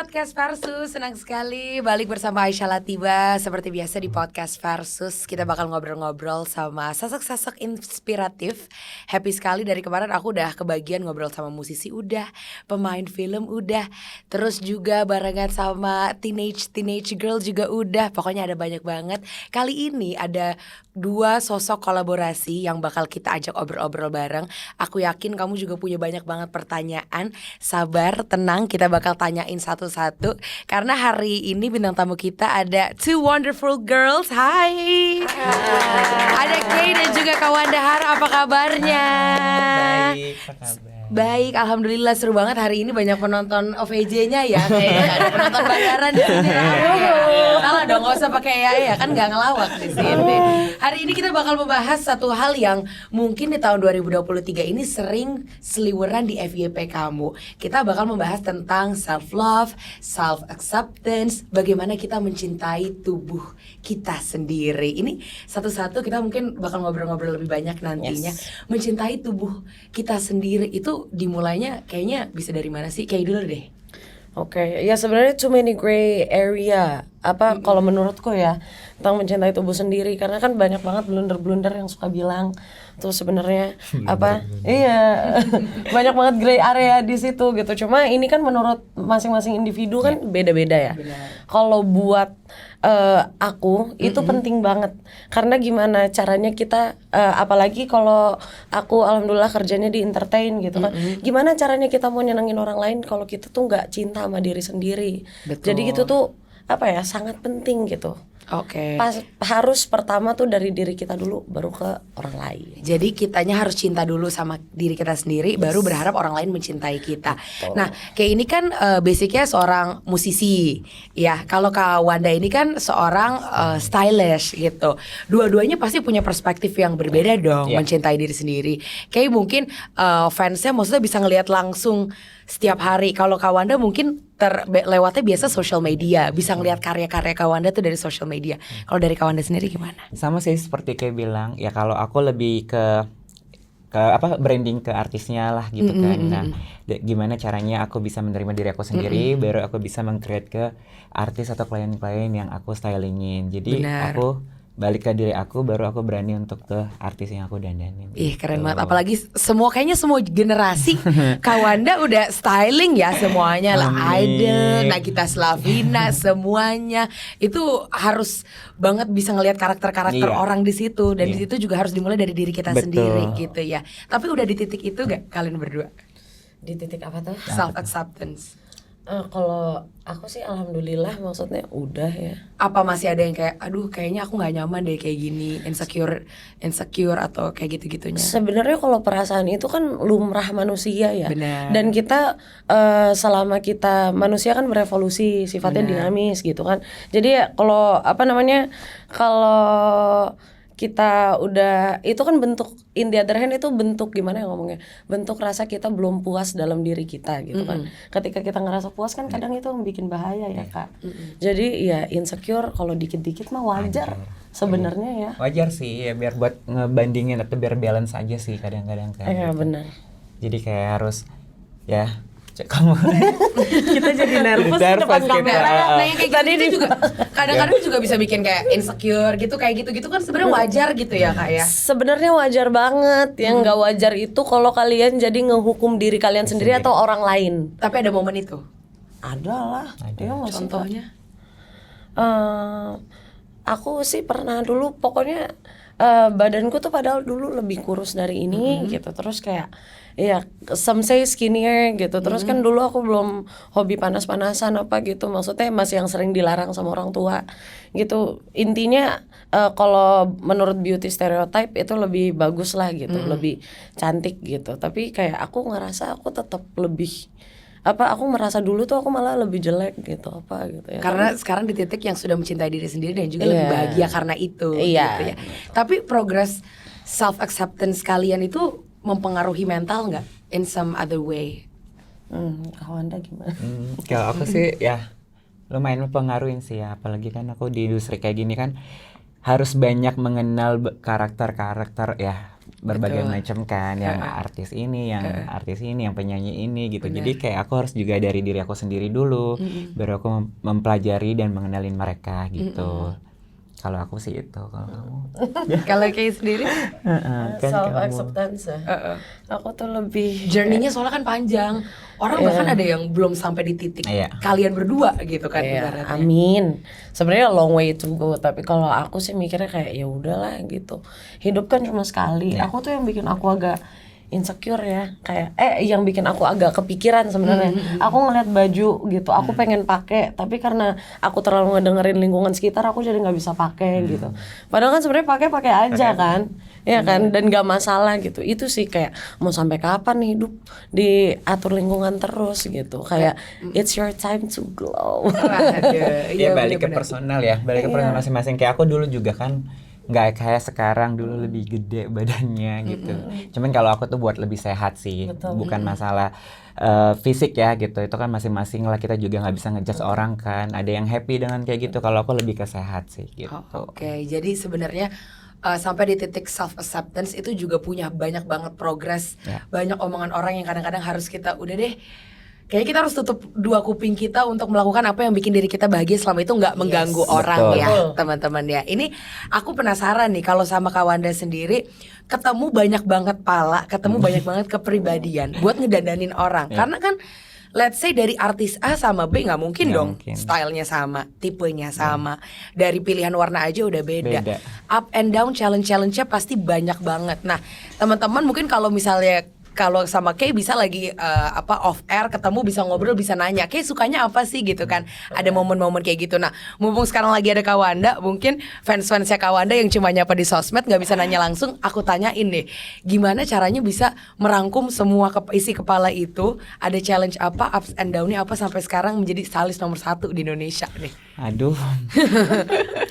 Podcast Versus, senang sekali balik bersama Aisyah Latiba. Seperti biasa di Podcast Versus kita bakal ngobrol-ngobrol sama sosok-sosok inspiratif. Happy sekali dari kemarin aku udah kebagian ngobrol sama musisi udah, pemain film udah, terus juga barengan sama teenage girl juga udah. Pokoknya ada banyak banget. Kali ini ada dua sosok kolaborasi yang bakal kita ajak obrol-obrol bareng. Aku yakin kamu juga punya banyak banget pertanyaan. Sabar, tenang, kita bakal tanyain satu-satu. Karena hari ini bintang tamu kita ada two wonderful girls. Hai. Ada Kay dan juga Kak Wandahara, apa kabarnya? Baik, apa kabar? Baik, alhamdulillah seru banget hari ini banyak penonton OVJ-nya ya. Kayaknya ada penonton bayaran di sini. Salah dong, nggak usah pakai ya kan nggak ngelawak di sini. Hari ini kita bakal membahas satu hal yang mungkin di tahun 2023 ini sering seliweran di FYP kamu. Kita bakal membahas tentang self love, self acceptance, bagaimana kita mencintai tubuh kita sendiri. Ini satu-satu kita mungkin bakal ngobrol-ngobrol lebih banyak nantinya. Mencintai tubuh kita sendiri itu dimulainya kayaknya bisa dari mana sih? Kayak dulu deh. Oke, ya sebenarnya too many gray area. Kalau menurutku ya tentang mencintai tubuh sendiri, karena kan banyak banget blunder-blunder yang suka bilang tuh sebenarnya iya banyak banget gray area di situ gitu. Cuma ini kan menurut masing-masing individu kan beda-beda ya. Kalau buat aku itu penting banget, karena gimana caranya kita apalagi kalau aku alhamdulillah kerjanya di entertain gitu kan, gimana caranya kita mau nyenengin orang lain kalau kita tuh nggak cinta sama diri sendiri. Betul. Jadi gitu tuh sangat penting gitu. Oke. Harus pertama tuh dari diri kita dulu, baru ke orang lain. Jadi kitanya harus cinta dulu sama diri kita sendiri, baru berharap orang lain mencintai kita. Betul. Nah, kayak ini kan basicnya seorang musisi, ya. Kalau Kak Wanda ini kan seorang stylish gitu. Dua-duanya pasti punya perspektif yang berbeda dong, mencintai diri sendiri. Kayak mungkin fansnya maksudnya bisa ngelihat langsung setiap hari. Kalau Kak Wanda mungkin lewatnya biasa social media, bisa ngelihat karya-karya Kak Wanda tuh dari social media. Kalau dari Kak Wanda sendiri gimana? Sama sih seperti kayak bilang, ya kalau aku lebih ke branding ke artisnya lah gitu kan. Nah, gimana caranya aku bisa menerima diri aku sendiri, baru aku bisa meng-create ke artis atau klien-klien yang aku stylingin. Jadi aku balik ke diri aku, baru aku berani untuk ke artis yang aku dandanin. Ih keren banget, apalagi kayaknya semua generasi Kak Wanda udah styling ya semuanya lah, Idol, Nagita Slavina, semuanya itu harus banget bisa ngelihat karakter-karakter orang di situ, dan di situ juga harus dimulai dari diri kita sendiri gitu ya. Tapi udah di titik itu gak kalian berdua? Di titik apa tuh? Self acceptance. Kalau aku sih alhamdulillah, maksudnya udah ya. Apa masih ada yang kayak aduh kayaknya aku nggak nyaman deh kayak gini, insecure atau kayak gitu-gitunya? Sebenarnya kalau perasaan itu kan lumrah manusia ya. Benar. Dan kita selama kita manusia kan berevolusi, sifatnya dinamis gitu kan. Jadi ya kalau kalau kita udah, itu kan bentuk, in the other hand itu bentuk gimana ya ngomongnya, bentuk rasa kita belum puas dalam diri kita gitu kan. Ketika kita ngerasa puas kan kadang itu bikin bahaya ya Kak. Jadi ya insecure kalau dikit-dikit mah wajar sebenarnya ya. Wajar sih ya, biar buat ngebandingin atau biar balance aja sih kadang-kadang kan. Iya benar. Jadi kayak harus ya kamu Kita jadi nervous di depan kita. kamera. Nah yang kayak gitu juga kadang-kadang juga bisa bikin kayak insecure gitu, kayak gitu-gitu kan sebenarnya wajar gitu ya Kak ya. Sebenarnya wajar banget. Yang nggak wajar itu kalau kalian jadi ngehukum diri kalian sendiri atau orang lain. Tapi ada momen itu. Ada lah. Ya, Contohnya? Aku sih pernah dulu, pokoknya badanku tuh padahal dulu lebih kurus dari ini gitu. Terus kayak ya some say skinnier gitu. Terus kan dulu aku belum hobi panas-panasan apa gitu. Maksudnya masih yang sering dilarang sama orang tua gitu. Intinya kalau menurut beauty stereotype itu lebih bagus lah gitu, lebih cantik gitu. Tapi kayak aku ngerasa aku tetap lebih aku merasa dulu tuh aku malah lebih jelek gitu gitu ya. Karena sekarang di titik yang sudah mencintai diri sendiri dan juga lebih bahagia karena itu gitu ya. Tapi progress self acceptance kalian itu mempengaruhi mental nggak in some other way? Kak Wanda gimana? Kalau aku sih ya lumayan mempengaruhi sih ya, apalagi kan aku di industri kayak gini kan harus banyak mengenal karakter-karakter ya berbagai Betul. macam kan, yang artis ini, yang penyanyi ini gitu. Jadi kayak aku harus juga dari diri aku sendiri dulu, baru aku mempelajari dan mengenalin mereka gitu. Kalau aku sih itu, kalau kamu? Kalau Kay sendiri Kan Self kamu. acceptance ya. Aku tuh lebih journey-nya soalnya kan panjang. Orang bahkan ada yang belum sampai di titik Iya. kalian berdua gitu kan Iya, ibaratnya. amin. Sebenarnya long way to go, tapi kalau aku sih mikirnya kayak ya udahlah gitu. Hidup kan cuma sekali. Aku tuh yang bikin aku agak insecure ya, kayak yang bikin aku agak kepikiran sebenarnya. Aku ngeliat baju gitu, aku pengen pakai, tapi karena aku terlalu ngedengerin lingkungan sekitar, aku jadi nggak bisa pakai gitu. Padahal kan sebenarnya pakai aja kan, ya kan, dan nggak masalah gitu. Itu sih kayak mau sampai kapan nih hidup diatur lingkungan terus gitu. Kayak it's your time to glow. Waduh, Ya balik ke bener-bener. personal ya, balik ke personal masing-masing. Kayak aku dulu juga kan nggak kayak sekarang, dulu lebih gede badannya gitu. Cuman kalau aku tuh buat lebih sehat sih, bukan masalah fisik ya gitu. Itu kan masing-masing lah, kita juga nggak bisa ngejudge orang kan. Ada yang happy dengan kayak gitu. Kalau aku lebih ke sehat sih gitu. Oke, jadi sebenarnya sampai di titik self acceptance itu juga punya banyak banget progres, banyak omongan orang yang kadang-kadang harus kita udah deh. Kayaknya kita harus tutup dua kuping kita untuk melakukan apa yang bikin diri kita bahagia selama itu nggak mengganggu orang betul. ya, teman-teman ya. Ini aku penasaran nih kalau sama Kak Wanda sendiri ketemu banyak banget pala, ketemu banyak banget kepribadian buat ngedandanin orang. Karena kan let's say dari artis A sama B nggak mungkin Nggak dong mungkin. stylenya sama, tipenya sama, dari pilihan warna aja udah beda. Beda. Up and down challenge-nya pasti banyak banget. Nah, teman-teman mungkin kalau misalnya kalau sama Kay bisa lagi off air ketemu, bisa ngobrol, bisa nanya Kay sukanya apa sih gitu kan. Ada momen-momen kayak gitu. Nah, mumpung sekarang lagi ada Kak Wanda, mungkin fans-fansnya Kak Wanda yang cuma nyapa di sosmed nggak bisa nanya langsung, aku tanyain nih, gimana caranya bisa merangkum semua isi kepala itu, ada challenge apa, ups and down-nya apa sampai sekarang menjadi stylist nomor 1 di Indonesia nih. Aduh,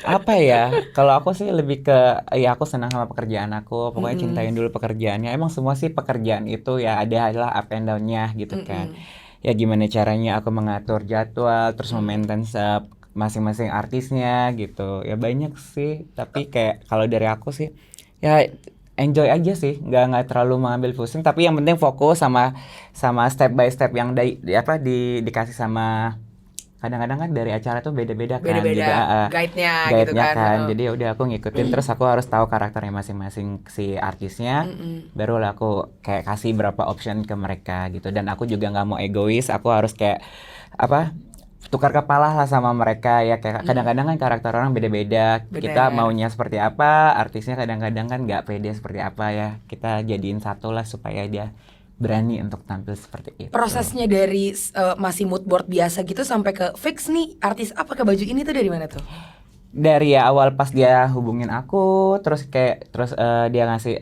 apa ya? Kalau aku sih lebih ke, ya aku senang sama pekerjaan aku. Pokoknya cintain dulu pekerjaannya. Emang semua sih pekerjaan itu ya adalah up and down-nya gitu kan. Ya gimana caranya aku mengatur jadwal, terus memaintain masing-masing artisnya gitu. Ya banyak sih. Tapi kayak kalau dari aku sih, ya enjoy aja sih, nggak terlalu mengambil pusing. Tapi yang penting fokus sama step by step yang dikasih sama. Kadang-kadang kan dari acara tuh beda-beda kan, juga guide-nya gitu guide-nya kan. Jadi ya udah aku ngikutin, terus aku harus tahu karakternya masing-masing si artisnya, baru lah aku kayak kasih berapa option ke mereka gitu. Dan aku juga nggak mau egois, aku harus kayak tukar kepala lah sama mereka ya. Kayak kadang-kadang kan karakter orang beda-beda, kita maunya seperti apa, artisnya kadang-kadang kan nggak pede seperti apa ya. Kita jadiin satu lah supaya dia berani untuk tampil seperti itu. Prosesnya dari masih mood board biasa gitu sampai ke fix nih artis apa ke baju ini tuh dari mana tuh? Dari ya awal pas dia hubungin aku, terus dia ngasih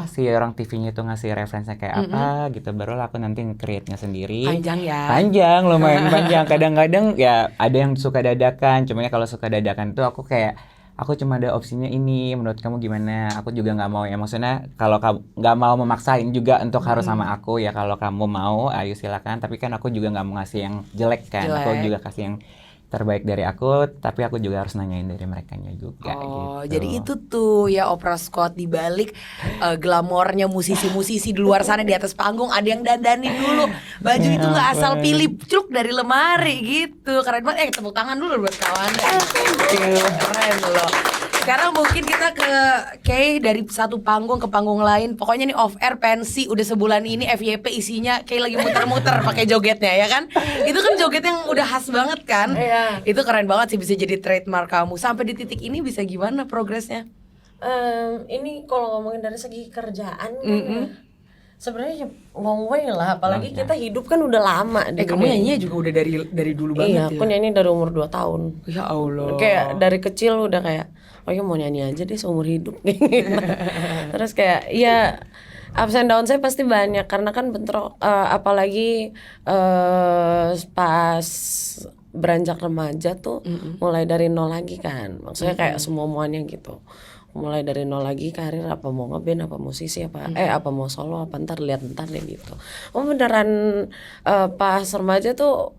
si orang TV-nya itu ngasih referensinya kayak apa gitu, baru aku nanti nge-create-nya sendiri. Panjang ya? Panjang, lumayan panjang. Kadang-kadang ya ada yang suka dadakan, cuma ya kalau suka dadakan tuh aku kayak, aku cuma ada opsinya ini, menurut kamu gimana? Aku juga nggak mau ya, maksudnya kalau kamu nggak mau memaksain juga untuk harus sama aku ya. Kalau kamu mau, ayo silakan. Tapi kan aku juga nggak mau ngasih yang jelek kan. Aku juga kasih yang terbaik dari aku, tapi aku juga harus nanyain dari merekanya juga. Gitu. Jadi itu tuh ya opera squad di balik glamornya musisi-musisi di luar sana di atas panggung ada yang dandanin dulu. Baju itu nggak asal pilih truk dari lemari gitu. Keren banget. Tepuk tangan dulu buat kawan. Keren loh. Sekarang mungkin kita ke Kay dari satu panggung ke panggung lain. Pokoknya nih off air pensi udah sebulan ini FYP isinya Kay lagi muter-muter pakai jogetnya ya kan. Itu kan joget yang udah khas banget kan. Itu keren banget sih, bisa jadi trademark kamu. Sampai di titik ini bisa gimana progresnya? Ini kalau ngomongin dari segi kerjaan kan ya, sebenarnya long way lah. Apalagi kita hidup kan udah lama. Kamu nyanyinya juga udah dari dulu banget. Iya, aku nyanyi dari umur 2 tahun. Ya Allah. Kayak dari kecil udah kayak, oh ya mau nyanyi aja deh seumur hidup gitu. Terus kayak ya ups and down saya pasti banyak karena kan bentrok, apalagi pas beranjak remaja tuh mulai dari nol lagi kan. Maksudnya kayak semua-muanya gitu. Mulai dari nol lagi karir, apa mau ngeband, apa musisi, apa mau solo, apa ntar deh gitu. Oh beneran pas remaja tuh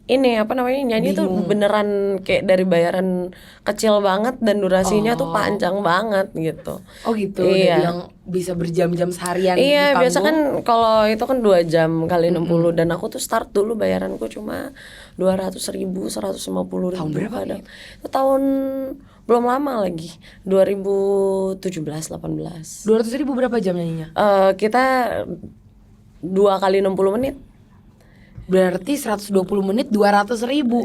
ini apa namanya nyanyi tuh beneran kayak dari bayaran kecil banget dan durasinya tuh panjang banget gitu. Oh gitu, Iya. udah bilang bisa berjam-jam seharian di Iya, panggung. biasa kan kalau itu kan 2 jam kali 60 dan aku tuh start dulu bayaranku cuma 200.000, 150.000 Tahun berapa kadang. Itu tahun belum lama lagi, 2017-18. 200.000 berapa jam nyanyinya? Kita 2 kali 60 menit. Berarti 120 menit 200.000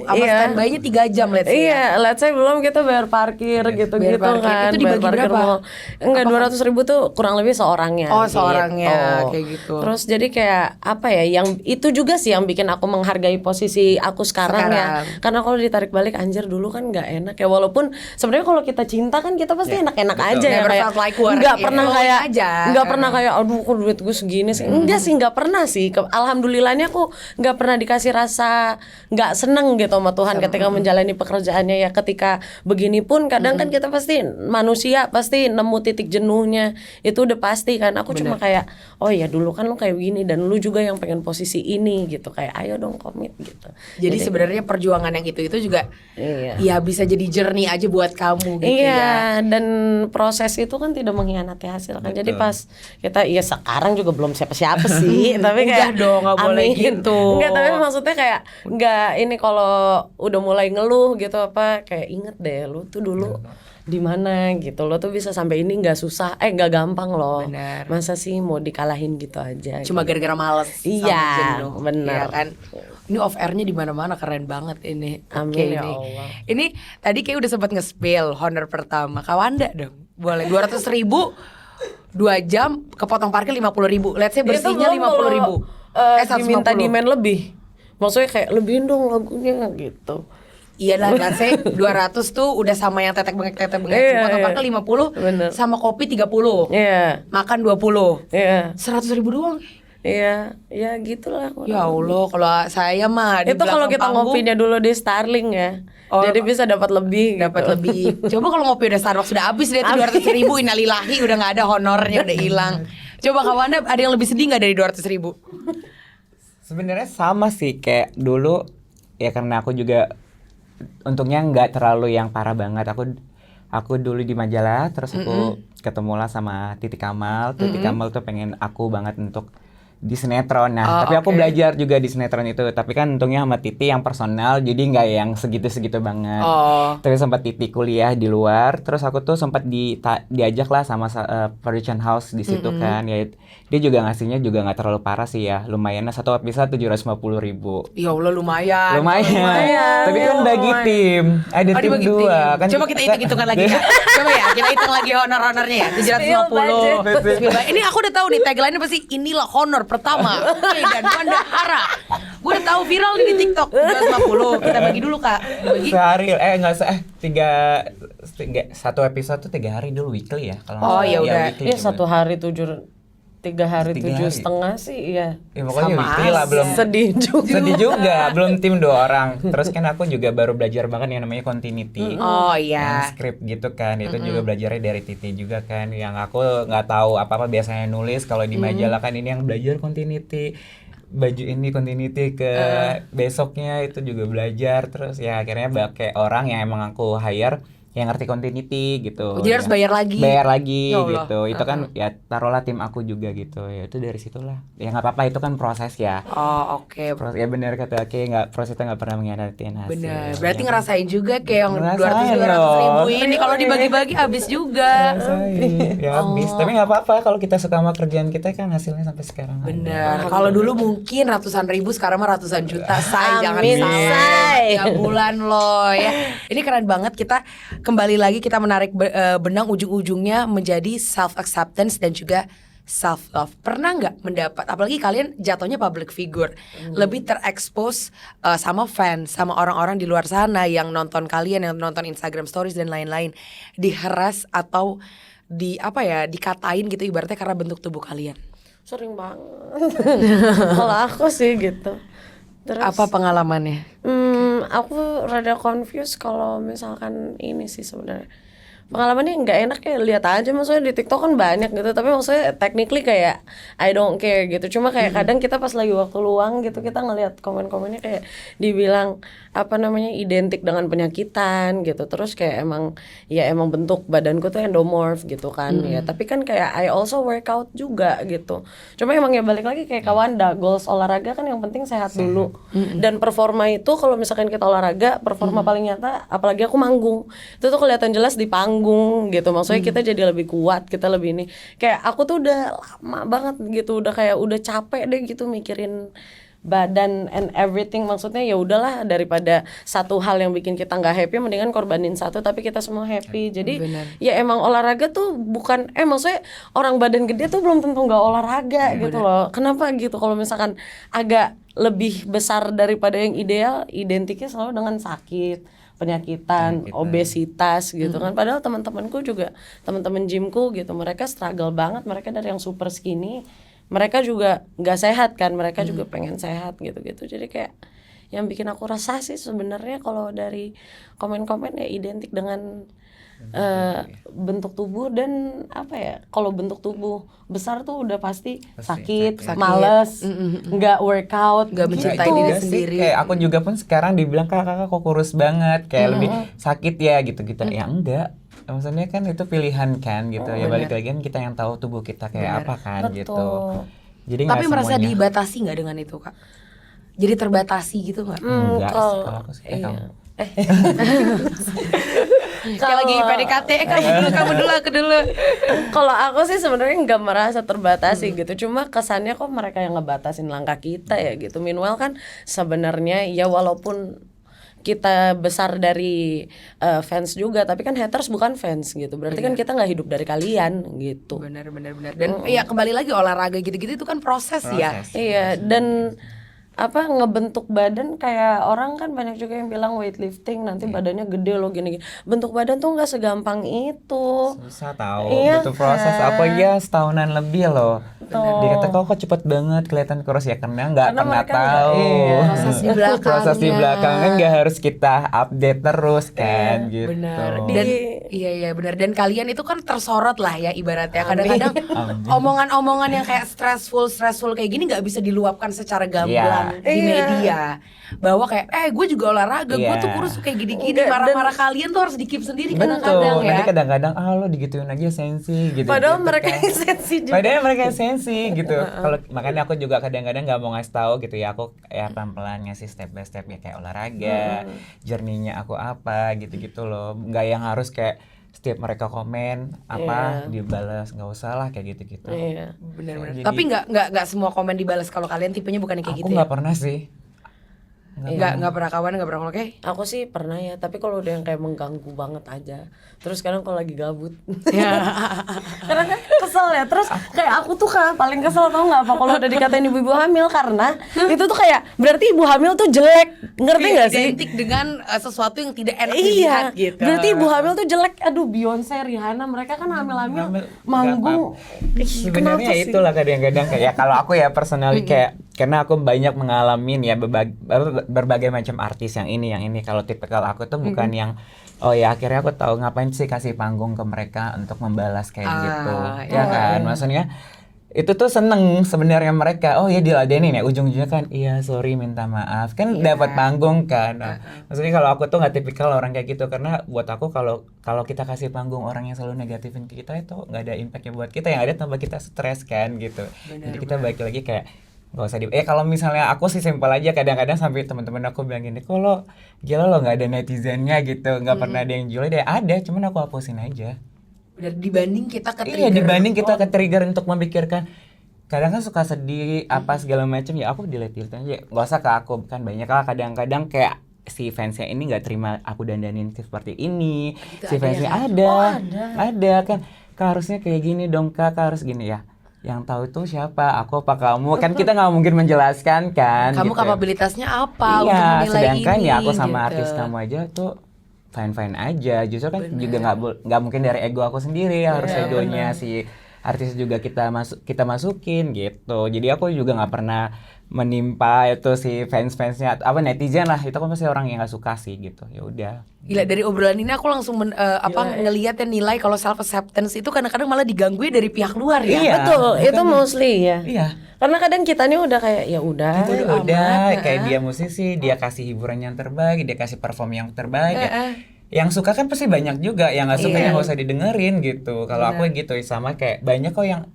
sama Iya. standby-nya 3 jam let's say. Iya, let's say belum kita bayar parkir gitu-gitu Bayar parkir. kan. Itu dibagi bayar parkir berapa? mall. Enggak, 200.000 tuh kurang lebih seorangnya. Oh, seorangnya, kayak gitu. Terus jadi kayak apa ya, yang itu juga sih yang bikin aku menghargai posisi aku sekarang ya. Karena kalau ditarik balik anjir dulu kan nggak enak ya. Walaupun sebenarnya kalau kita cinta kan kita pasti enak-enak aja ya, Never kayak felt like work. nggak Ya, pernah flowing kayak aja. nggak pernah kayak aduh kok duit gue segini sih. Enggak sih, nggak pernah sih. Alhamdulillahnya aku nggak pernah dikasih rasa nggak seneng gitu sama Tuhan ketika menjalani pekerjaannya ya. Ketika begini pun kadang kan kita pasti manusia pasti nemu titik jenuhnya, itu udah pasti kan. Aku cuma kayak oh ya dulu kan lu kayak begini dan lu juga yang pengen posisi ini gitu, kayak ayo dong komit gitu. Jadi sebenarnya perjuangan yang itu juga Iya. ya bisa jadi journey aja buat kamu gitu ya. Iya, dan proses itu kan tidak mengkhianati hasil kan. Jadi pas kita ya sekarang juga belum siapa-siapa sih, tapi kayak Udah dong, nggak boleh amin. gitu. Enggak, tapi maksudnya kayak nggak ini kalau udah mulai ngeluh gitu apa kayak inget deh lu tuh dulu di mana gitu, lo tuh bisa sampai ini nggak susah, nggak gampang loh. Benar. Masa sih mau dikalahin gitu aja? Cuma gitu. gara-gara males Iya, sama jenuh. benar. Iya kan. Ini off airnya di mana-mana keren banget ini. Amin, Oke, ya ini. Allah. Ini tadi kayak udah sempat nge-spill honor pertama. Kawanda dong. Boleh 200.000 2 jam kepotong parkir 50.000. Let's say bersihnya 50.000. 150. Diminta demand lebih. Maksudnya kayak lebihin dong lagunya gitu. Iya lah, let's say 200 tuh udah sama yang tetek bengek. Iya, Potong iya. parkir 50 Bener. sama kopi 30. Iya, Makan 20. iya, 100.000 doang. iya, ya gitulah. Ya Allah, kalau saya mah di Itu kalau belakang kita panggung ngopinya dulu di Starling ya. Oh, Jadi bisa dapat lebih. dapat gitu. lebih. Coba kalau ngopi udah Starbucks sudah habis deh 200.000, innalillahi udah nggak ada honornya, udah hilang. Coba kawan Anda ada yang lebih sedih nggak dari 200.000? Sebenarnya sama sih kayak dulu ya, karena aku juga untungnya nggak terlalu yang parah banget. Aku dulu di majalah, terus aku ketemulah sama Titi Kamal. Titi Kamal tuh pengen aku banget untuk di sinetron. Nah, tapi aku oke. belajar juga di sinetron itu. Tapi kan untungnya sama Titi yang personal, jadi nggak yang segitu-segitu banget. Oh. Tapi sempat Titi kuliah di luar, terus aku tuh sempat diajak lah sama production house di situ kan. Ya dia juga ngasihnya juga nggak terlalu parah sih ya, lumayan. Satu episode 750.000. Ya Allah lumayan. Lumayan. Tapi kan bagi tim, ada Oh, tim dibagi dua tim. kan. Coba kita hitung-hitungan lagi Kak. Coba ya, kita hitung lagi honor-honornya ya. 750. Spill budget. Ini aku udah tahu nih tagline-nya pasti inilah honor pertama. Oke, dan Wanda Hara. Gue udah tahu viral nih di TikTok. 250. Kita bagi dulu Kak. Bagi. Sehari nggak satu episode tuh 3 hari dulu weekly ya kalau nggak Oh, salah. ya udah. weekly Iya, coba. 1 hari 3 hari 3 7 hari. setengah sih iya. Ya, pokoknya Sama weekly lah, aja. belum Sedih juga. sedih juga, belum tim 2 orang. Terus kan aku juga baru belajar banget yang namanya continuity. Oh Yang iya. script gitu kan, itu juga belajarnya dari Titi juga kan. Yang aku nggak tahu apa-apa, biasanya nulis kalau di majalah kan, ini yang belajar continuity. Baju ini continuity ke besoknya itu juga belajar. Terus ya akhirnya pakai orang yang emang aku hire yang ngerti continuity gitu. Oh, jadi harus bayar lagi. Bayar lagi Ya Allah. gitu. Itu kan ya taruhlah tim aku juga gitu. Ya itu dari situlah. Ya nggak apa-apa, itu kan proses ya. Oh oke. Ya benar kata Aki, prosesnya nggak pernah mengkhianatin hasil. Bener. Berarti Ya, ngerasain juga kayak yang Ngerasain 200.000 dong. ini kalau dibagi-bagi habis juga. ngerasain. Ya habis. Tapi nggak apa-apa kalau kita suka sama kerjaan kita kan hasilnya sampai sekarang. ada. Bener. Kalau dulu mungkin ratusan ribu, sekarang mah ratusan juta. Say, jangan Amin, salah. say. 3 bulan loh ya. Ini keren banget, kita kembali lagi kita menarik benang ujung-ujungnya menjadi self acceptance dan juga self love. Pernah nggak mendapat, apalagi kalian jatuhnya public figure, lebih terekspos sama fans, sama orang-orang di luar sana yang nonton kalian, yang nonton Instagram stories dan lain-lain, diheras atau dikatain gitu ibaratnya karena bentuk tubuh kalian? Sering banget. Kalau aku sih gitu. Terus Apa pengalamannya? aku rada confused kalau misalkan ini sih sebenarnya pengalamannya nggak enak ya lihat aja, maksudnya di TikTok kan banyak gitu, tapi maksudnya technically kayak I don't care gitu. Cuma kayak kadang kita pas lagi waktu luang gitu kita ngelihat komen-komennya kayak dibilang apa namanya identik dengan penyakitan gitu. Terus kayak emang bentuk badanku tuh endomorph gitu kan. Ya tapi kan kayak I also workout juga gitu. Cuma emang ya balik lagi kayak Kawanda, goals olahraga kan yang penting sehat dulu. Dan performa itu kalau misalkan kita olahraga, performa paling nyata apalagi aku manggung. Itu tuh kelihatan jelas di panggung gitu. Maksudnya kita jadi lebih kuat, kita lebih ini. Kayak aku tuh udah lama banget gitu, udah kayak udah capek deh gitu mikirin badan and everything. Maksudnya ya udahlah, daripada satu hal yang bikin kita nggak happy mendingan korbanin satu tapi kita semua happy. Jadi ya emang olahraga tuh bukan maksudnya orang badan gede tuh belum tentu nggak olahraga gitu loh. Kenapa gitu? Kalau misalkan agak lebih besar daripada yang ideal, identiknya selalu dengan sakit, penyakitan, obesitas gitu kan. Padahal teman-temanku juga, teman-teman gymku gitu, mereka struggle banget. Mereka dari yang super skinny, mereka juga nggak sehat kan, mereka juga pengen sehat gitu-gitu. Jadi kayak yang bikin aku resah sih sebenarnya kalau dari komen-komen ya identik dengan bentuk tubuh. Dan apa ya, kalau bentuk tubuh besar tuh udah pasti sakit. Males, nggak workout, nggak mencintai gitu. diri Sih, sendiri. kayak aku juga pun sekarang dibilang kakak kok kurus banget, kayak lebih sakit ya gitu-gitu. Ya enggak, maksudnya kan itu pilihan kan gitu. Ya balik lagi kan kita yang tahu tubuh kita kayak apa kan gitu. Jadi Tapi nggak merasa semuanya. dibatasi nggak dengan itu Kak? Jadi terbatasi gitu nggak? Enggak, kalau kalau aku sih kamu. Kayak lagi PDKT, kamu dulu, aku dulu. Kalau aku sih sebenarnya nggak merasa terbatasi gitu, cuma kesannya kok mereka yang ngebatasin langkah kita ya gitu. Meanwhile kan sebenarnya ya walaupun kita besar dari fans juga, tapi kan haters bukan fans gitu. Berarti kan kita nggak hidup dari kalian gitu. Benar. Dan ya kembali lagi olahraga gitu-gitu itu kan proses ya. Iya, dan apa ngebentuk badan kayak orang kan banyak juga yang bilang weightlifting nanti badannya gede loh gini-gini. Bentuk badan tuh nggak segampang itu. Susah tahu, Iya butuh proses kan? apa ya, setahunan lebih loh. Dikata kok cepet banget kelihatan kurus ya karena nggak pernah mereka tahu. Proses di belakangnya. Proses di belakangnya nggak harus kita update terus kan gitu. Benar. Dan iya benar. Dan kalian itu kan tersorot lah ya ibaratnya. Kadang-kadang omongan-omongan yang kayak stressful kayak gini nggak bisa diluapkan secara gamblang di media. Bahwa kayak gue juga olahraga, gue tuh kurus kayak gini-gini. Marah-marah kalian tuh harus di-keep sendiri kadang-kadang ya. Nanti kadang-kadang lo digituin aja sensi gitu. Padahal gitu, mereka kan. yang sensi juga. Padahal mereka yang sensi gitu. Kalau makanya aku juga kadang-kadang nggak mau ngasih tahu gitu ya. Aku ya pelan-pelan ngasih step by step ya kayak olahraga, journey-nya aku apa gitu-gitu loh. Nggak yang harus kayak setiap mereka komen apa dibalas, nggak usah lah kayak gitu-gitu. Iya. Benar. Jadi- Tapi nggak semua komen dibalas kalau kalian tipenya bukan yang kayak Aku gitu. nggak pernah sih. Nggak pernah kawan, nggak pernah oke. Aku sih pernah ya, tapi kalau udah yang kayak mengganggu banget aja. Terus kadang kalau lagi gabut. Karena kan kesel ya. Terus kayak aku tuh paling kesel tau nggak apa kalau udah dikatain ibu-ibu hamil, karena itu tuh kayak berarti ibu hamil tuh jelek. Ngerti nggak sih? Identik dengan sesuatu yang tidak enak Iya, dilihat gitu. berarti ibu hamil tuh jelek. Aduh, Beyonce, Rihanna, mereka kan hamil-hamil manggung. Sebenarnya Kenapa sih? itulah kadang-kadang kayak kalau aku ya personally kayak karena aku banyak mengalamin ya berbagai macam artis yang ini kalau tipikal aku tuh bukan yang oh ya akhirnya aku tahu ngapain sih kasih panggung ke mereka untuk membalas kayak gitu ya kan maksudnya itu tuh seneng sebenarnya mereka oh ya diladenin ya ujung-ujungnya kan iya sorry minta maaf kan dapat panggung kan maksudnya kalau aku tuh nggak tipikal orang kayak gitu karena buat aku kalau kita kasih panggung orang yang selalu negatifin ke kita itu nggak ada impactnya buat kita yang ada tambah kita stres kan gitu jadi kita balik lagi kayak nggak usah kalau misalnya aku sih simpel aja kadang-kadang sampai teman-teman aku bilang gini kok lo gila lo nggak ada netizennya gitu nggak pernah ada yang jual deh ada cuman aku hapusin aja. Benar, dibanding kita ke Iya trigger. dibanding kita ke trigger untuk memikirkan kadang kan suka sedih apa segala macam ya aku delete aja nggak usah ke aku kan banyak lah kadang-kadang kayak si fansnya ini nggak terima aku dandanin seperti ini si fansnya ada kan Kak, harusnya kayak gini dong kak harus gini ya yang tahu itu siapa aku apa kamu kan kita nggak mungkin menjelaskan kan Kamu gitu. kapabilitasnya apa untuk Iya menilai sedangkan ini ya aku sama gitu. artis kamu aja tuh fine aja justru kan juga nggak mungkin dari ego aku sendiri harus egonya si artis juga kita masukin gitu jadi aku juga nggak pernah menimpa itu si fans-fansnya apa netizen lah, itu kan pasti orang yang nggak suka sih gitu. Ya udah. Gila, dari obrolan ini aku langsung ngelihat dan nilai kalau self acceptance itu kadang-kadang malah digangguin dari pihak luar ya. Iya. Betul, itu mostly ya. Iya. Karena kadang kitanya udah kayak ya udah. Itu Bodo udah amat, kayak dia musisi, dia kasih hiburan yang terbaik, dia kasih perform yang terbaik. Yang suka kan pasti banyak juga, yang nggak suka yang nggak usah didengerin gitu. Kalau aku gitu sama kayak banyak kok yang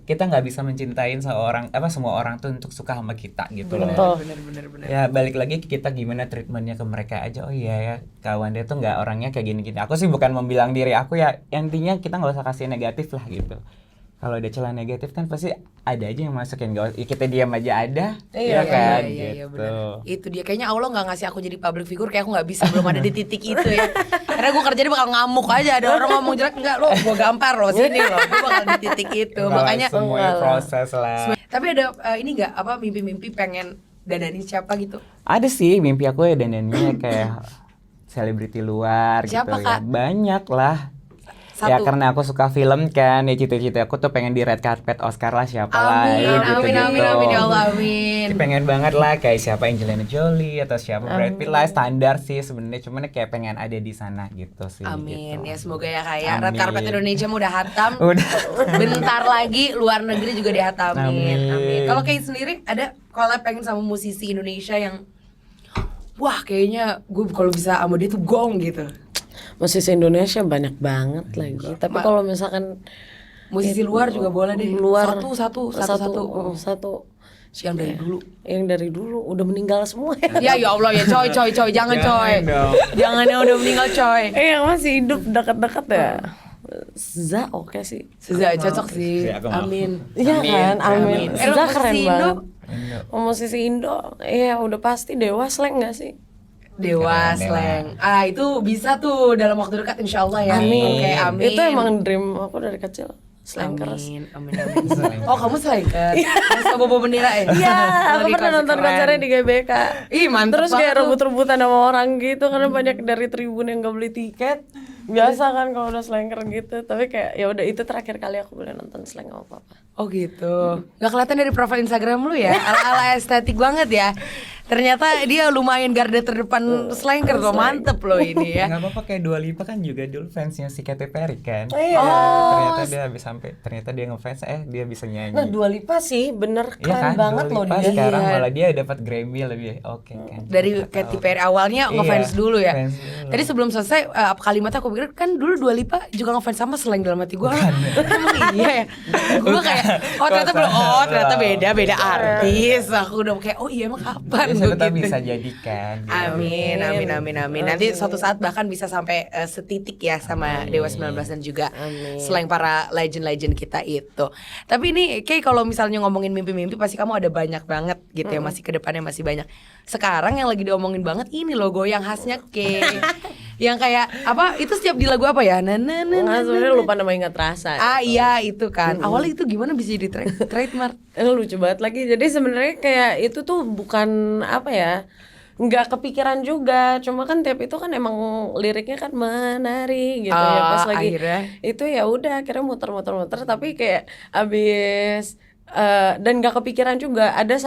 kita nggak bisa mencintain semua orang tuh untuk suka sama kita gitu loh. Bener. Ya balik lagi ke kita gimana treatmentnya ke mereka aja. Oh iya ya, kawan dia tuh nggak orangnya kayak gini-gini. Aku sih bukan membilang diri aku ya, intinya kita nggak usah kasih negatif lah gitu. Kalau ada celah negatif kan pasti ada aja yang masukin, ya kita diam aja ada. Iya kan iya, gitu. benar. Itu dia, kayaknya Allah nggak ngasih aku jadi public figure, kayak aku nggak bisa, belum ada di titik itu ya. Karena gue kerjanya bakal ngamuk aja, ada orang ngomong jelek enggak lo, gue gampar lo sini lo, gue bakal di titik itu. Makanya semuanya proses lah. Tapi ada ini nggak apa mimpi-mimpi pengen dandanin siapa gitu? Ada sih mimpi aku ya dandannya kayak selebriti luar Siapa, gitu Kak? ya. Banyak lah. Satu. Ya karena aku suka film kan, ya cita-cita aku tuh pengen di red carpet Oscar lah siapa lah Amin ya Allah, amin. Pengen banget lah kayak siapa Angelina Jolie atau siapa Brad Pitt lah, standar sih sebenarnya, cuman kayak pengen ada di sana gitu sih. Amin gitu. ya, semoga ya kayak red Amin. carpet Indonesia udah hatam. Udah. Bentar lagi luar negeri juga dihatamin. Amin. Kalau kayak sendiri ada collab pengen sama musisi Indonesia yang wah kayaknya gue kalau bisa sama dia tuh gong gitu. Musisi Indonesia banyak banget lagi. Tapi kalau misalkan Musisi luar juga boleh deh. luar Satu. Yang dari dulu. Yang dari dulu udah meninggal semua ya. Ya Allah ya coy jangan coy. dong. Jangan yang udah meninggal coy. Yang masih hidup dekat-dekat ya. Za oke sih. Sudah cocok sih. Aku mau. Amin. Iya kan, amin. Amin. Za keren Musisi Indo? banget. Musisi Indo, iya udah pasti Dewa Slang gak sih? Dewa Keren, Slang. Itu bisa tuh dalam waktu dekat insya Allah ya. Amin. Oke, amin. Itu emang dream aku dari kecil. Slankers. Amin. Oh kamu slankers? Masa bobo bendera ya? Iya, aku Lagi pernah kelas nonton keren. konsernya di GBK. Ih mantep Terus kayak banget tuh. rebut-rebutan sama orang gitu karena banyak dari tribun yang gak beli tiket. Biasa kan kalau udah slanker gitu. Tapi kayak ya udah itu terakhir kali aku boleh nonton slang sama papa. Oh gitu. Gak kelihatan dari profil Instagram lu ya. Ala-ala estetik banget ya. Ternyata dia lumayan garda terdepan slanker tuh. Mantep loh ini ya. Nggak apa-apa, kayak Dua Lipa kan juga dulu fansnya si Katy Perry kan. Iya. Ternyata dia habis ternyata dia ngefans dia bisa nyanyi. Nah, Dua Lipa sih bener Iya keren kan, banget Dua loh Lipa dia. sekarang Iya. malah dia dapat Grammy lebih oke kan. Dari Nggak Katy tahu. Perry awalnya Iya, ngefans dulu ya. fans dulu. Tadi sebelum selesai kalimatnya aku pikir kan dulu Dua Lipa juga ngefans sama slang dalam hati gue. Emang iya ya. Gue kayak ternyata beda artis. Aku udah kayak oh iya emang kapan Ya, siapa tahu gitu. bisa jadikan. Amin. Nanti suatu saat bahkan bisa sampai setitik ya sama Dewa 19 dan juga selain para legend-legend kita itu. Tapi ini kayak kalau misalnya ngomongin mimpi-mimpi pasti kamu ada banyak banget gitu ya, masih ke depannya masih banyak. Sekarang yang lagi diomongin banget ini loh goyang khasnya Kay. Yang kayak apa itu setiap di lagu apa ya? Nggak, sebenarnya lupa nama Ingat Rasa. Iya itu kan. Awalnya itu gimana bisa jadi trademark? Lucu banget lagi. Jadi sebenarnya kayak itu tuh bukan apa ya, nggak kepikiran juga. Cuma kan tiap itu kan emang liriknya kan menari gitu ya. Pas lagi Akhirnya? itu ya udah akhirnya muter. Tapi kayak abis dan nggak kepikiran juga ada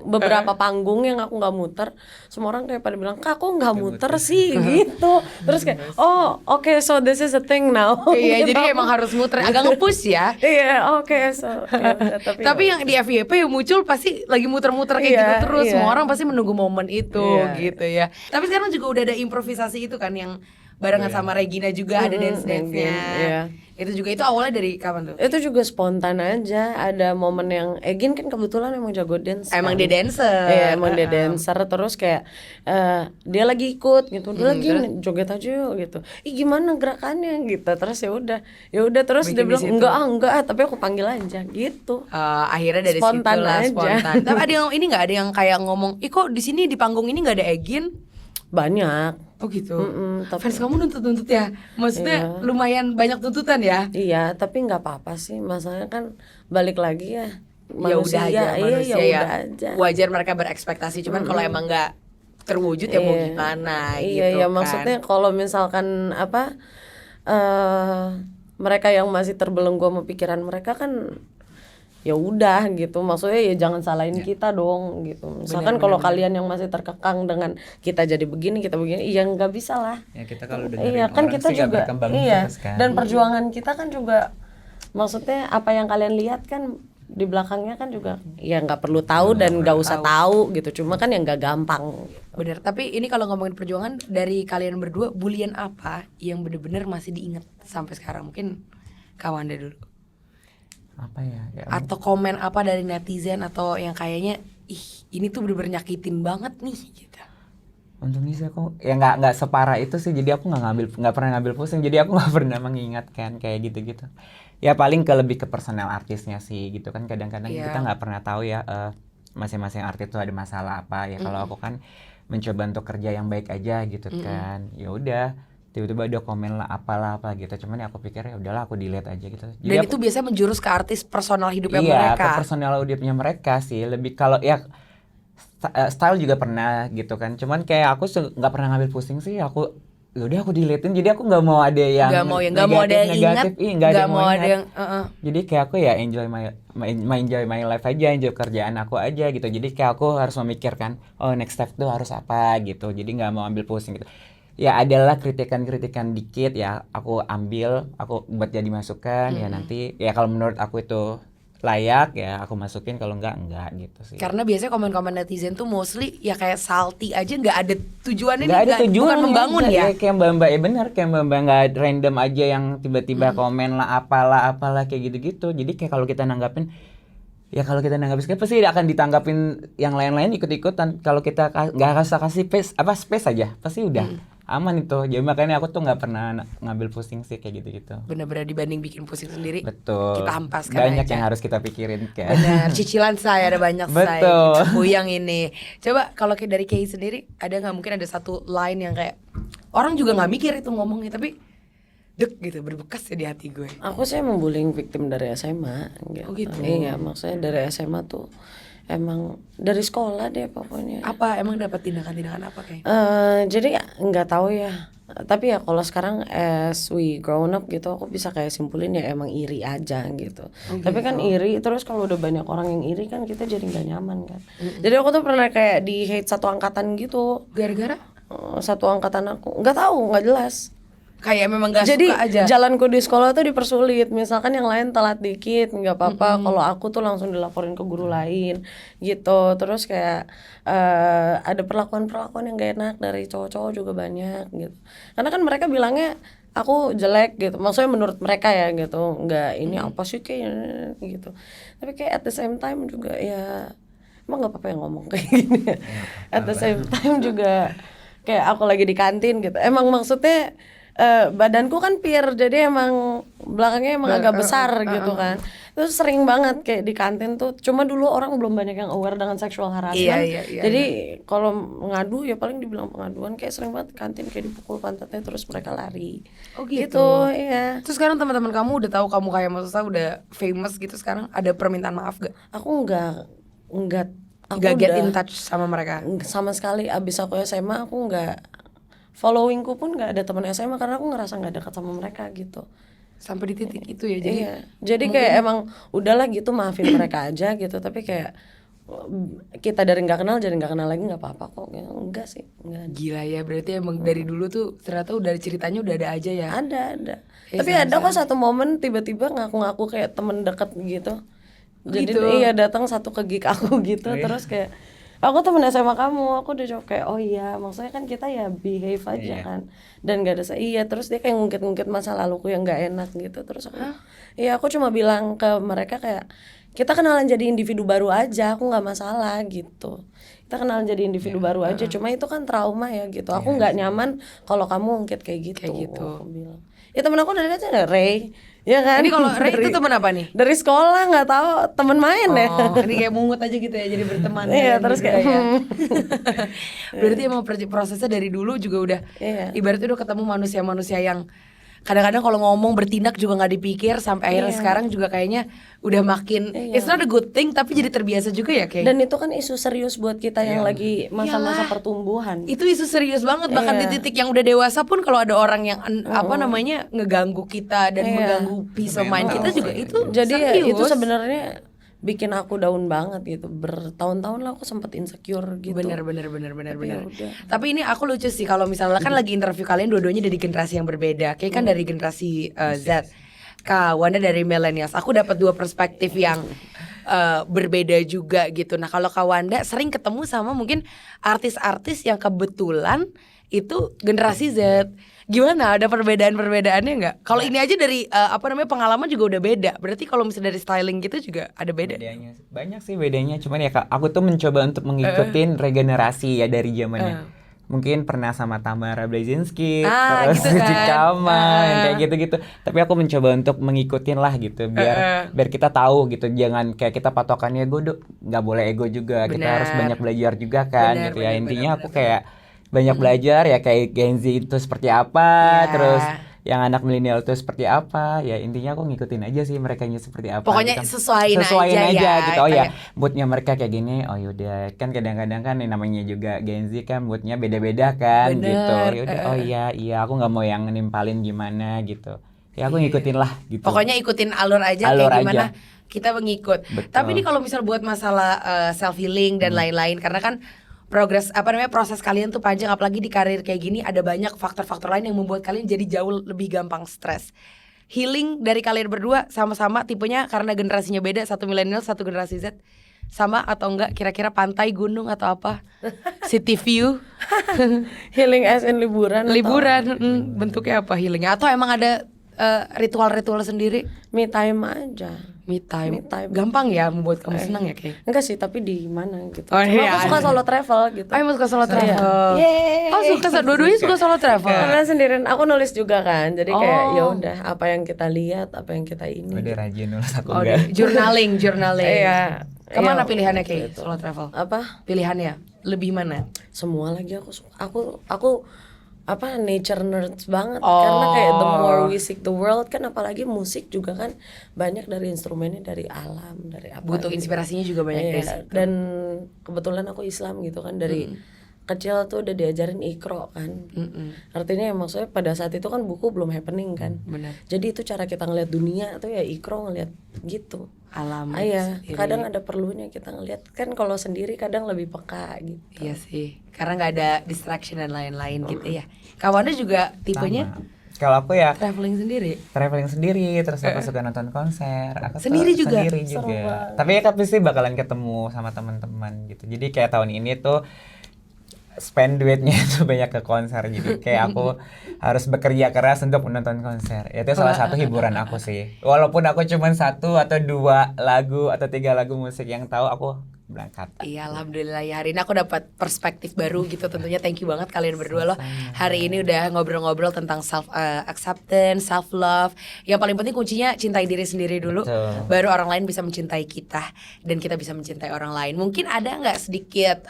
beberapa panggung yang aku nggak muter, semua orang kayak pada bilang kak kok nggak muter sih gitu. Terus kayak oh oke, so this is a thing now. Iya Gitu. jadi emang harus muter agak nge-push ya. Iya oke, so ya udah, Tapi yang di FYP yang muncul pasti lagi muter-muter kayak Iya, gitu terus. iya. Semua orang pasti menunggu momen itu Iya. gitu ya. Tapi sekarang juga udah ada improvisasi itu kan yang barengan sama Regina juga ada dance-dance-nya. Iya. Itu juga itu awalnya dari kapan tuh? Itu juga spontan aja. Ada momen yang Egin kan kebetulan emang jago dance. Emang kan. dia dancer. Iya, emang dia dancer. Terus kayak dia lagi ikut gitu. Dia lagi joget aja yuk gitu. Ih gimana gerakannya gitu. Terus ya udah terus Bikin dia di bilang situ. enggak, tapi aku panggil aja gitu. Akhirnya dari Spontan situ lah aja. spontan. Tapi ada yang ini nggak ada yang kayak ngomong, ih kok di sini di panggung ini nggak ada Egin? Banyak. Oh gitu. Tapi- Fans kamu nuntut ya? Maksudnya lumayan banyak tuntutan ya? Iya, tapi nggak apa-apa sih. Masalahnya kan balik lagi ya. Ya udah aja manusia ya. udah aja. Wajar mereka berekspektasi, cuman kalau emang nggak terwujud ya mau gimana gitu Iya, kan. maksudnya kalau misalkan apa mereka yang masih terbelenggu sama pikiran mereka kan ya udah gitu, maksudnya ya jangan salahin kita dong gitu. Misalkan kalau kalian yang masih terkekang dengan kita jadi begini kita begini, ya nggak bisa lah. Ya kita kalau dengerin Iya kan orang kita sih nggak juga berkembang iya terus kan. dan perjuangan kita kan juga, maksudnya apa yang kalian lihat kan di belakangnya kan juga ya nggak perlu tahu dan nggak usah tahu gitu, cuma kan yang nggak gampang. Bener, tapi ini kalau ngomongin perjuangan dari kalian berdua, bulian apa yang bener-bener masih diinget sampai sekarang? Mungkin Kak Wanda dulu. Apa ya? Atau komen apa dari netizen atau yang kayaknya ih ini tuh bener-bener nyakitin banget nih gitu. Untungnya sih aku ya nggak separah itu sih, jadi aku nggak pernah ngambil pusing, jadi aku nggak pernah mengingatkan kayak gitu-gitu. Ya paling lebih ke personal artisnya sih gitu kan, kadang-kadang kita nggak pernah tahu ya masing-masing artis itu ada masalah apa ya. Kalau aku kan mencoba untuk kerja yang baik aja gitu kan, ya udah tiba-tiba ada komen lah apalah apa gitu, cuman ya aku pikir ya udahlah aku delete aja gitu. Jadi Dan itu biasanya menjurus ke artis personal hidupnya iya, mereka. ke personal hidupnya mereka sih, lebih kalau ya style juga pernah gitu kan, cuman kayak aku nggak pernah ngambil pusing sih, aku yaudah aku deletein, jadi aku nggak mau ada yang nggak mau ada yang ingat, nggak mau ada yang jadi kayak aku ya enjoy my life aja, enjoy kerjaan aku aja gitu. Jadi kayak aku harus memikirkan oh next step tuh harus apa gitu, jadi nggak mau ambil pusing gitu. Ya adalah kritikan dikit ya aku ambil, aku buat jadi masukan ya, nanti ya kalau menurut aku itu layak ya aku masukin, kalau enggak gitu sih. Karena biasanya komen-komen netizen tuh mostly ya kayak salty aja, nggak ada tujuannya, Nggak ada tujuan, bukan membangun ya. Kayak mbak ya benar, kayak mbak nggak random aja yang tiba-tiba komen lah apalah kayak gitu-gitu. Jadi kayak kalau kita nanggapin pasti akan ditanggapin yang lain-lain ikut-ikutan. Kalau kita nggak kasih space aja pasti udah aman itu. Jadi makanya aku tuh nggak pernah ngambil pusing sih kayak gitu-gitu. Bener-bener dibanding bikin pusing sendiri. Betul. Kita ampaskan banyak aja. yang harus kita pikirin kan. Bener, cicilan saya ada banyak. Betul. Saya puyang ini. Coba kalau dari Kay sendiri, ada nggak mungkin ada satu line yang kayak orang juga nggak mikir itu ngomongnya, tapi dek gitu, berbekas ya di hati gue. Aku sih emang bullying victim dari SMA gitu. Oh gitu. Iya, maksudnya dari SMA tuh emang dari sekolah deh pokoknya. Apa emang dapat tindakan-tindakan apa kayak? Jadi nggak tahu ya. Tapi ya kalau sekarang as we grown up gitu, aku bisa kayak simpulin ya emang iri aja gitu. Tapi kan iri terus kalau udah banyak orang yang iri kan kita jadi nggak nyaman kan. Jadi aku tuh pernah kayak di hate satu angkatan gitu. Gara-gara Satu angkatan aku nggak tahu, nggak jelas. kayak memang gak Jadi suka aja. jalanku di sekolah tuh dipersulit. Misalkan yang lain telat dikit nggak apa-apa, kalau aku tuh langsung dilaporin ke guru lain gitu. Terus kayak ada perlakuan-perlakuan yang gak enak dari cowok-cowok juga banyak gitu. Karena kan mereka bilangnya aku jelek gitu, maksudnya menurut mereka ya gitu, nggak ini apa sih kayak gitu. Tapi kayak at the same time juga ya emang nggak apa-apa yang ngomong kayak gini. At the same time juga kayak aku lagi di kantin gitu, emang maksudnya badanku kan pir, jadi emang belakangnya emang agak besar gitu kan. Terus sering banget kayak di kantin tuh, cuma dulu orang belum banyak yang aware dengan sexual harassment. Iya, Jadi kalau ngadu ya paling dibilang pengaduan, kayak sering banget kantin kayak dipukul pantatnya terus mereka lari. Oh gitu. Iya. Terus sekarang teman-teman kamu udah tahu kamu kayak maksudnya udah famous gitu, sekarang ada permintaan maaf gak? Aku enggak aku Gak get udah in touch sama mereka? sama sekali. Abis aku SMA aku enggak, followingku pun nggak ada teman SMA karena aku ngerasa nggak dekat sama mereka gitu. Sampai di titik itu ya, jadi Iya. Jadi kayak emang udahlah gitu, maafin mereka aja gitu. Tapi kayak kita dari nggak kenal jadi nggak kenal lagi nggak apa-apa kok. Enggak sih, enggak. gila ya, berarti emang dari dulu tuh ternyata udah ceritanya udah ada aja ya. Ada. Ya, Tapi ada kok satu momen tiba-tiba ngaku-ngaku kayak temen deket gitu. Jadi Gitu. iya datang satu ke gig aku gitu, terus kayak aku temen SMA kamu, aku udah jawab kayak oh iya, maksudnya kan kita ya behave aja kan, dan gak ada iya. Terus dia kayak ngungkit-ngungkit masa laluku yang gak enak gitu. Terus aku iya, aku cuma bilang ke mereka kayak kita kenalan jadi individu baru aja, aku nggak masalah gitu. Kita kenalan jadi individu baru aja, cuma itu kan trauma ya gitu. Aku nggak nyaman kalau kamu ngungkit kayak gitu. Aku bilang. Ya temen aku dari kecil ada Ray, ya kan? Ini kalau Ray itu temen apa nih? Dari sekolah, nggak tahu, temen main ya. Oh, ini kayak mungut aja gitu ya, jadi berteman. Iya, terus juga kayak ya. Berarti emang prosesnya dari dulu juga udah, ibaratnya udah ketemu manusia-manusia yang kadang-kadang kalau ngomong bertindak juga nggak dipikir, sampai akhirnya sekarang juga kayaknya udah makin it's not a good thing, tapi jadi terbiasa juga ya kayak. Dan itu kan isu serius buat kita yang lagi masa-masa pertumbuhan. Itu isu serius banget, bahkan di titik yang udah dewasa pun kalau ada orang yang apa namanya ngeganggu kita dan mengganggu peace of mind kita juga itu Jadi ya serius. itu sebenarnya bikin aku down banget gitu. Bertahun-tahun lah aku sempat insecure gitu. Bener. Tapi ya udah. Tapi ini aku lucu sih kalau misalnya kan lagi interview kalian dua-duanya dari generasi yang berbeda. Kayak kan dari generasi Z, Kak Wanda dari millennials. Aku dapat dua perspektif yang berbeda juga gitu. Nah kalau Kak Wanda sering ketemu sama mungkin artis-artis yang kebetulan itu generasi Z. Gimana? Ada perbedaan-perbedaannya nggak? Kalau ini aja dari pengalaman juga udah beda. Berarti kalau misalnya dari styling gitu juga ada beda. Bedanya banyak sih bedanya. Cuman ya Kak, aku tuh mencoba untuk mengikutin regenerasi ya dari zamannya. Mungkin pernah sama Tamara Blazinski, terus gitu kan. Cikama, yang kayak gitu-gitu. Tapi aku mencoba untuk mengikutin lah gitu, biar kita tahu gitu. Jangan kayak kita patokannya nggak boleh ego juga. Kita harus banyak belajar juga kan, gitu ya. Intinya aku kayak banyak belajar ya, kayak Gen Z itu seperti apa, terus yang anak milenial itu seperti apa. Ya intinya aku ngikutin aja sih merekanya seperti apa. Pokoknya gitu. sesuaiin aja gitu. Oh ya, kayak moodnya mereka kayak gini. Oh yaudah, kan kadang-kadang kan namanya juga Gen Z kan moodnya beda-beda kan. Bener. Gitu. Yaudah, oh iya aku nggak mau yang nimpalin gimana gitu. Ya aku ngikutin lah gitu. Pokoknya ikutin alur aja Alur kayak gimana aja. kita mengikut. Betul. Tapi ini kalau misal buat masalah self healing dan lain-lain, karena kan proses kalian tuh panjang, apalagi di karir kayak gini ada banyak faktor-faktor lain yang membuat kalian jadi jauh lebih gampang stres. Healing dari kalian berdua sama-sama tipenya karena generasinya beda, satu milenial, satu generasi Z. Sama atau enggak kira-kira pantai, gunung atau apa? City view. Healing as in liburan. Bentuknya apa healingnya? Atau emang ada ritual-ritual sendiri? Me time aja. Me time. Me time. Gampang ya membuat kamu senang ya kayak. Enggak sih, tapi di mana gitu. Oh, Cuma iya, aku suka ada. solo travel gitu. Oh, emang suka solo travel. Yeay. Oh, dua-duanya suka solo travel. Karena sendirian aku nulis juga kan. Jadi kayak Oh. ya udah apa yang kita lihat, apa yang kita ini. Udah rajin nulis aku Oh, enggak. journaling. Iya. Kemana Iya, pilihannya kayak gitu. solo travel? Apa? Pilihannya lebih mana? Semua lagi aku suka. Aku nature nerds banget. Oh. Karena kayak the more we seek the world kan, apalagi musik juga kan banyak dari instrumennya dari alam, dari apa Butuh gitu. inspirasinya juga banyak dari Iya, situ. dan kebetulan aku Islam gitu kan, dari kecil tuh udah diajarin Iqra kan. Artinya ya maksudnya pada saat itu kan buku belum happening kan. Benar. Jadi itu cara kita ngeliat dunia tuh ya Iqra ngeliat gitu. Alam. Iya, sendiri. kadang ada perlunya kita ngeliat kan, kalau sendiri kadang lebih peka gitu. Iya sih. Karena nggak ada distraction dan lain-lain gitu ya. Kawannya juga tipenya Sama. Kalau aku ya traveling sendiri. traveling sendiri, terus aku suka nonton konser. Aku tuh Sendiri juga? Sendiri Seru juga. banget. Tapi ya pasti bakalan ketemu sama teman-teman gitu. Jadi kayak tahun ini tuh spend duitnya tuh banyak ke konser. Jadi kayak aku harus bekerja keras untuk menonton konser. Itu salah satu hiburan aku sih. Walaupun aku cuma 1 atau 2 lagu atau 3 lagu musik yang tahu, aku berangkat. Iya, alhamdulillah ya, hari ini aku dapat perspektif baru gitu. Tentunya thank you banget kalian berdua loh. Hari ini udah ngobrol-ngobrol tentang self acceptance, self love. Yang paling penting kuncinya cintai diri sendiri dulu. Betul. Baru orang lain bisa mencintai kita dan kita bisa mencintai orang lain. Mungkin ada nggak sedikit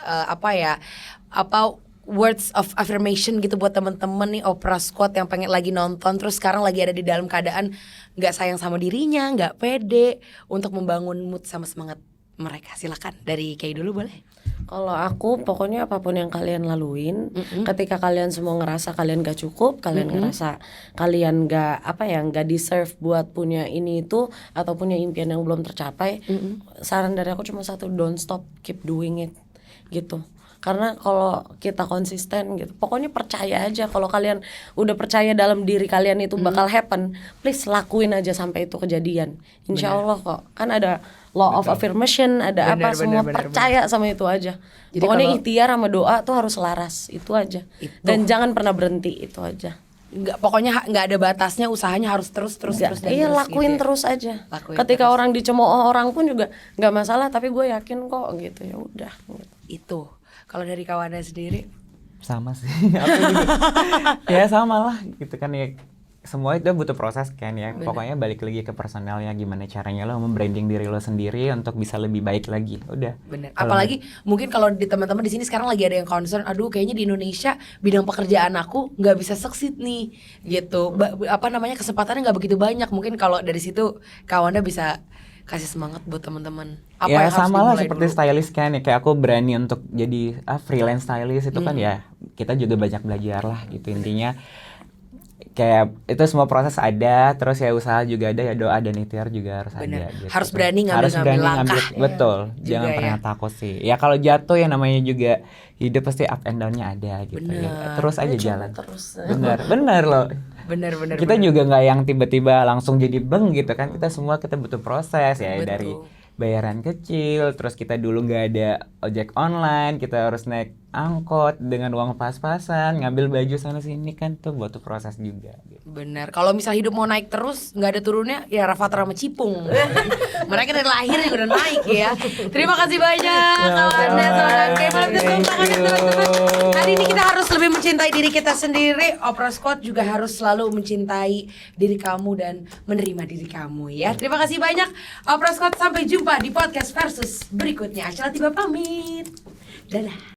words of affirmation gitu buat temen-temen nih Opera Squad yang pengen lagi nonton, terus sekarang lagi ada di dalam keadaan nggak sayang sama dirinya, nggak pede, untuk membangun mood sama semangat mereka. Silakan dari Kay dulu boleh. Kalau aku pokoknya apapun yang kalian laluin, ketika kalian semua ngerasa kalian gak cukup, kalian ngerasa kalian gak deserve buat punya ini itu atau punya impian yang belum tercapai, saran dari aku cuma satu, don't stop, keep doing it gitu. Karena kalau kita konsisten gitu, pokoknya percaya aja. Kalau kalian udah percaya dalam diri kalian itu bakal happen, please lakuin aja sampai itu kejadian. Insya Allah kok. Kan ada law of affirmation, ada Benar, semua benar, percaya sama itu aja. Jadi Pokoknya kalau- ikhtiar sama doa tuh harus selaras, itu aja. Itu. Dan jangan pernah berhenti, itu aja. Pokoknya nggak ada batasnya, usahanya harus terus dan Iya, terus lakuin gitu ya. terus aja. Lakuin Ketika terus. orang dicemooh orang pun juga nggak masalah, tapi gue yakin kok gitu, ya udah. Gitu. Itu. Kalau dari kawannya sendiri, Sama sih. Aku juga. Ya sama lah gitu kan ya. Semua itu butuh proses kan ya. Pokoknya balik lagi ke personalnya, gimana caranya lo membranding diri lo sendiri untuk bisa lebih baik lagi. Udah. bener. Kalau Apalagi mungkin kalau di teman-teman di sini sekarang lagi ada yang concern, aduh kayaknya di Indonesia bidang pekerjaan aku nggak bisa succeed nih, gitu. Kesempatannya nggak begitu banyak. Mungkin kalau dari situ kawannya bisa kasih semangat buat teman-teman. Apa ya yang harus sama lah dimulai seperti dulu? stylist kan ya, kayak aku berani untuk jadi freelance stylist itu kan ya kita juga banyak belajar lah gitu. Intinya kayak itu semua proses ada, terus ya usaha juga ada, ya doa dan ikhtiar juga harus Bener. ada gitu. Harus berani Harus ngambil berani langkah. betul, Juga jangan ya. pernah takut sih. Ya kalau jatuh ya namanya juga hidup pasti up and down-nya ada gitu ya. Bener. Terus aja Coba jalan. terus. Bener loh. Bener. Kita juga nggak yang tiba-tiba langsung jadi beng gitu kan, kita semua kita butuh proses ya. Betul. Dari bayaran kecil, terus kita dulu nggak ada ojek online, kita harus naik angkot dengan uang pas-pasan, ngambil baju sana sini kan tuh butuh proses juga gitu. Bener. Kalau misal hidup mau naik terus nggak ada turunnya, ya Rafathar sama Cipung. Mereka dari lahir juga udah naik ya. Terima kasih banyak kawan dan saudara. Oke, malam itu Thank teman-teman. you. Hari ini kita harus lebih mencintai diri kita sendiri. Opera Squad juga harus selalu mencintai diri kamu dan menerima diri kamu ya. Terima kasih banyak Opera Squad, sampai jumpa di podcast Versus berikutnya. Asyala Tiba pamit. Dadah.